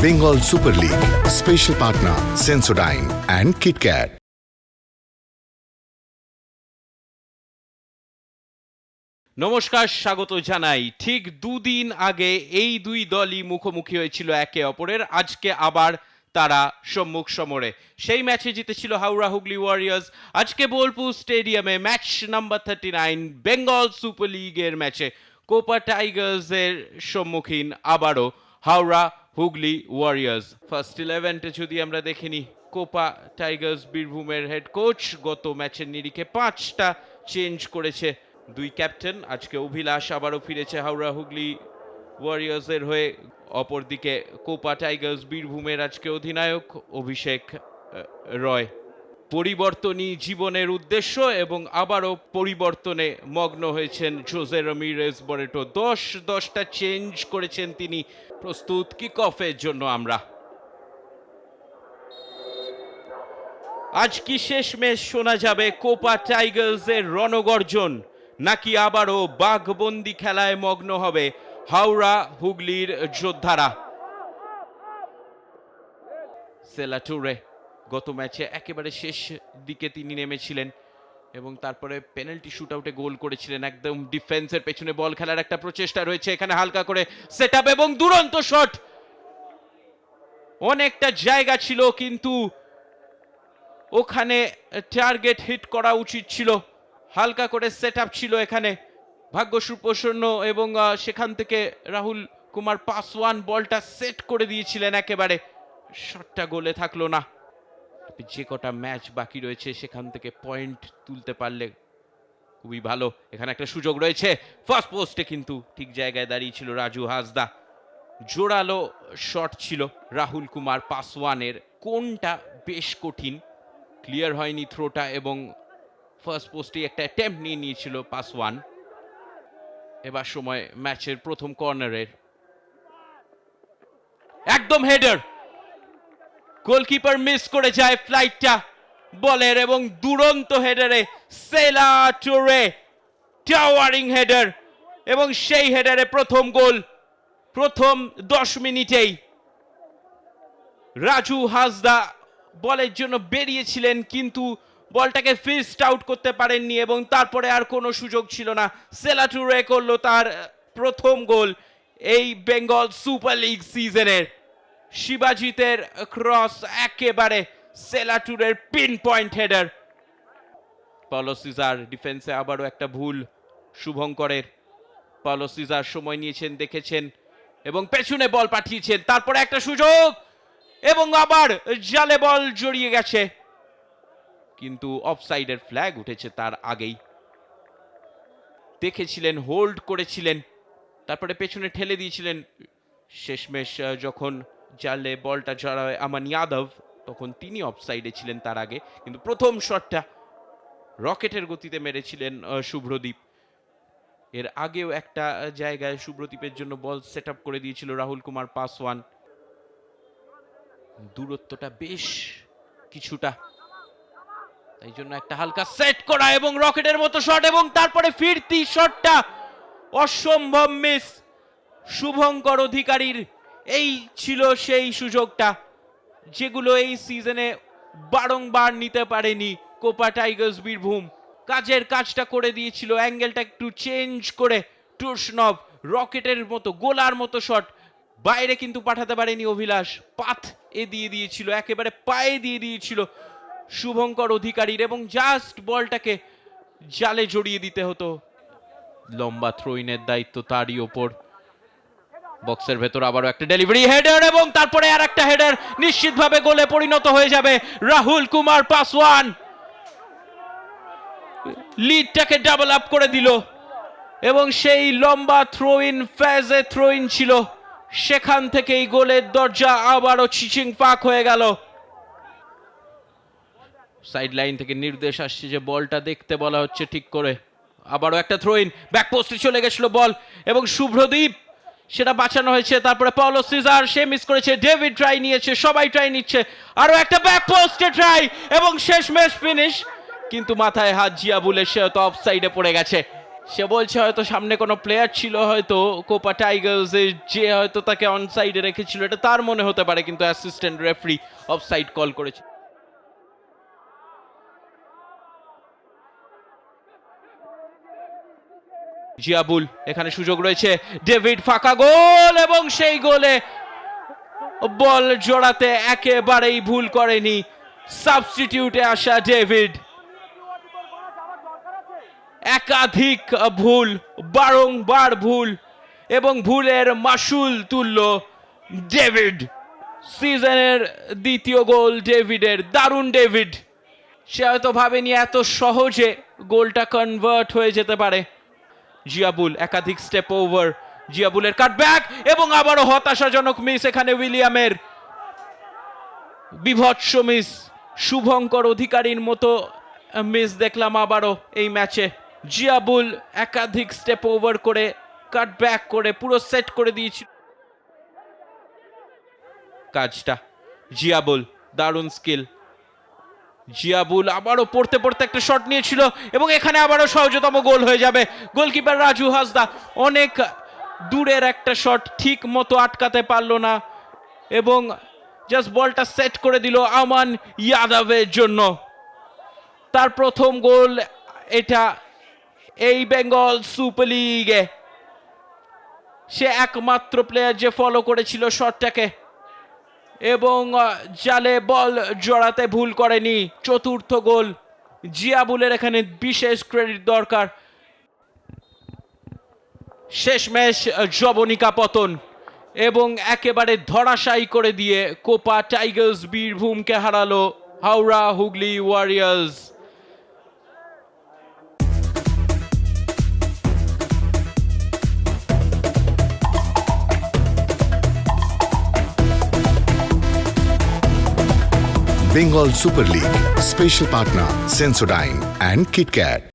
Bengal Super League. Special partner Sensodyne and KitKat. নমস্কার, স্বাগত জানাই। ঠিক দুদিন আগে এই দুই দলই মুখোমুখি হয়েছিল একে অপরের। আজকে আবার তারা সম্মুখ সমরে। সেই ম্যাচে জিতেছিল হাওড়া হুগলি ওয়ারিয়র্স। আজকে বোলপুর স্টেডিয়ামে ম্যাচ নাম্বার 39 বেঙ্গল সুপার লিগের ম্যাচে কোপা টাইগার্সের সম্মুখীন আবারও হাওড়া হুগলি ওয়ারিয়র্স। ফার্স্ট 11-টে যদি আমরা দেখে নিই, কোপা টাইগার্স বীরভূমের হেড কোচ গত ম্যাচের নিরিখে 5টা চেঞ্জ করেছে দুই ক্যাপ্টেন। আজকে অভিলাষ আবারও ফিরেছে হাওড়া হুগলি ওয়ারিয়র্সের হয়ে। অপরদিকে কোপা টাইগার্স বীরভূমের আজকে অধিনায়ক অভিষেক রয়। পরিবর্তনই জীবনের উদ্দেশ্য এবং আবারও পরিবর্তনে মগ্ন হয়েছেন জোসে রামিরেজ বরেটো। 10টা চেঞ্জ করেছেন তিনি। প্রস্তুত কিক অফের জন্য আমরা। আজ কি শেষমেশ শোনা যাবে কোপা টাইগার্সের রণগর্জন, নাকি আবারও বাঘবন্দি খেলায় মগ্ন হবে হাওড়া হুগলির যোদ্ধারা? সেলা টুরে গত ম্যাচে একেবারে শেষ দিকে তিনি নেমেছিলেন এবং তারপরে পেনাল্টি শুট আউটে গোল করেছিলেন। একদম ডিফেন্সের পেছনে বল খেলার একটা প্রচেষ্টা রয়েছে এখানে, হালকা করে সেট আপ এবং দুরন্ত শট। অনেকটা জায়গা ছিল কিন্তু ওখানে টার্গেট হিট করা উচিত ছিল। হালকা করে সেট আপ ছিল এখানে, ভাগ্য সুপ্রসন্ন এবং সেখান থেকে রাহুল কুমার পাসওয়ান বলটা সেট করে দিয়েছিলেন একেবারে। শটটা গোলে থাকলো না। যে কটা ম্যাচ বাকি রয়েছে সেখান থেকে পয়েন্ট তুলতে পারলে খুবই ভালো। এখানে একটা সুযোগ রয়েছে ফার্স্ট পোস্টে, কিন্তু ঠিক জায়গায় দাঁড়িয়ে ছিল রাজু হাসদা। জোরালো শট ছিল রাহুল কুমার পাসওয়ানের, কোনটা বেশ কঠিন, ক্লিয়ার হয়নি থ্রোটা এবং ফার্স্ট পোস্টে একটা অ্যাটেম্প্ট নিয়ে নিয়েছিল পাসওয়ান। এবার সময় ম্যাচের প্রথম কর্নারের, একদম হেডার, গোলকিপার মিস করে যায় ফ্লাইটটা বলের এবং দুরন্ত হেডারে সেলা টুরে টাওয়ারিং হেডার এবং সেই হেডারে প্রথম গোল। প্রথম 10 মিনিটেই রাজু হাসদা বলের জন্য বেরিয়েছিলেন কিন্তু বলটাকে ফিস্ট আউট করতে পারেননি এবং তারপরে আর কোনো সুযোগ ছিল না। সেলা টুরে করলো তার প্রথম গোল এই বেঙ্গল সুপার লিগ সিজনের। শিবাজিতের ক্রস একেবারে সেলা টুরের pin point header. Paulo Cesar ডিফেন্সে আবারও একটা ভুল শুভঙ্করের। পাওলো সিজার সময় নিয়েছেন, দেখেছেন এবং পেছনে বল পাঠিয়েছেন। তারপরে একটা সুযোগ এবং আবার জালে বল জড়িয়ে গেছে, কিন্তু অফসাইডের ফ্ল্যাগ উঠেছে তার আগেই। দেখেছিলেন, হোল্ড করেছিলেন, তারপরে পেছনে ঠেলে দিয়েছিলেন। শেষমেশ যখন জালে বলটা জড়ায় আমান যাদব, তখন তিনি অফসাইডে ছিলেন তার আগে। কিন্তু প্রথম শটটা রকেটের গতিতে মেরেছিলেন শুভ্রদীপ। এর আগেও একটা জায়গায় শুভ্রদীপের জন্য বল সেট আপ করে দিয়েছিল রাহুল কুমার পাসওয়ান। দূরত্বটা বেশ কিছুটা, তাই জন্য একটা হালকা সেট করা এবং রকেটের মতো শট এবং তারপরে ফিরতি শটটা অসম্ভব মিস শুভঙ্কর অধিকারীর। এই ছিল সেই সুযোগটা যেগুলো এই সিজনে বারংবার নিতে পারেনি কোপা টাইগার্স বীরভূম। কাজের কাজটা করে দিয়েছিল, অ্যাঙ্গেলটা একটু চেঞ্জ করে টুরসনভ রকেটের মতো গোলার মতো শট বাইরে কিন্তু পাঠাতে পারেনি অভিলাষ। পাথ দিয়ে দিয়েছিল, একেবারে পায়ে দিয়ে দিয়েছিল শুভঙ্কর অধিকারীর এবং জাস্ট বলটাকে জালে জড়িয়ে দিতে হতো। লম্বা থ্রোইনের দায়িত্ব তারই ওপর। বক্সের ভেতর আবারও একটা ডেলিভারি হেডার এবং তারপরে আর একটা হেডার, নিশ্চিতভাবে গোলে পরিণত হয়ে যাবে। রাহুল কুমার পাসওয়ান লিডটাকে ডাবল আপ করে দিল এবং সেই লম্বা থ্রো ইন, ফেজে থ্রো ইন ছিল, সেখান থেকেই গোলের দরজা আবারও চিচিং পাক হয়ে গেল। সাইড লাইন থেকে নির্দেশ আসছে যে বলটা দেখতে বলা হচ্ছে ঠিক করে। আবারও একটা থ্রো ইন, ব্যাক পোস্টে চলে গেছিল বল এবং শুভ্রদীপ সেটা বাঁচানো হয়েছে। তারপরে পাওলো সিজার, সে মিস করেছে, ডেভিড ট্রাই নিয়েছে, সবাই ট্রাই নিচ্ছে, আরো একটা ব্যাক পোস্টে ট্রাই এবং শেষমেশ ফিনিশ, কিন্তু মাথায় হাত জিয়া বুলে সে তো অফসাইডে পড়ে গেছে। সে বলছে হয়তো সামনে কোনো প্লেয়ার ছিল হয়তো কোপা টাইগার্সের, যে হয়তো তাকে অনসাইডে রেখেছিল, এটা তার মনে হতে পারে, কিন্তু অ্যাসিস্ট্যান্ট রেফারি অফসাইড কল করেছে। জিয়াবুল, এখানে সুযোগ রয়েছে, ডেভিড ফাঁকা গোল, এবং সেই গোলে বল জোড়াতে একেবারেই ভুল করেনি সাবস্টিটিউটে আসা ডেভিড। একাধিক ভুল, বারংবার ভুল, এবং ভুলের মাসুল তুলল ডেভিড। সিজনের দ্বিতীয় গোল ডেভিডের, দারুণ ডেভিড। সে হয়তো ভাবেনি এত সহজে গোলটা কনভার্ট হয়ে যেতে পারে। জিয়াবুল একাধিক স্টেপ ওভার, জিয়াবুলের কাটব্যাক, এবং আবারও হতাশাজনক মিস এখানে উইলিয়ামের, বিভৎস মিস, শুভঙ্কর অধিকারীর মতো মিস দেখলাম আবারও এই ম্যাচে। জিয়াবুল একাধিক স্টেপ ওভার করে কাটব্যাক করে পুরো সেট করে দিয়েছিল কাজটা। জিয়াবুল, দারুণ স্কিল। জিয়াবুল আবারও পড়তে পড়তে একটা শট নিয়েছিল, এবং এখানে আবারও সহজতম গোল হয়ে যাবে। গোলকিপার রাজু হাসদা অনেক দূরের একটা শট ঠিক মতো আটকাতে পারলো না, এবং জাস্ট বলটা সেট করে দিল আমান ইয়াদবের জন্য। তার প্রথম গোল এটা এই বেঙ্গল সুপার লিগে। সে একমাত্র প্লেয়ার যে ফলো করেছিল শটটাকে, এবং জালে বল জড়াতে ভুল করেনি। চতুর্থ গোল জিয়াবুলের, এখানে বিশেষ ক্রেডিট দরকার। শেষমেশ জবনিকা পতন, এবং একেবারে ধরাশায়ী করে দিয়ে কোপা টাইগার্স বীরভূমকে হারালো Howrah Hooghly Warriors. Bengal Super League. Special partner Sensodyne and KitKat.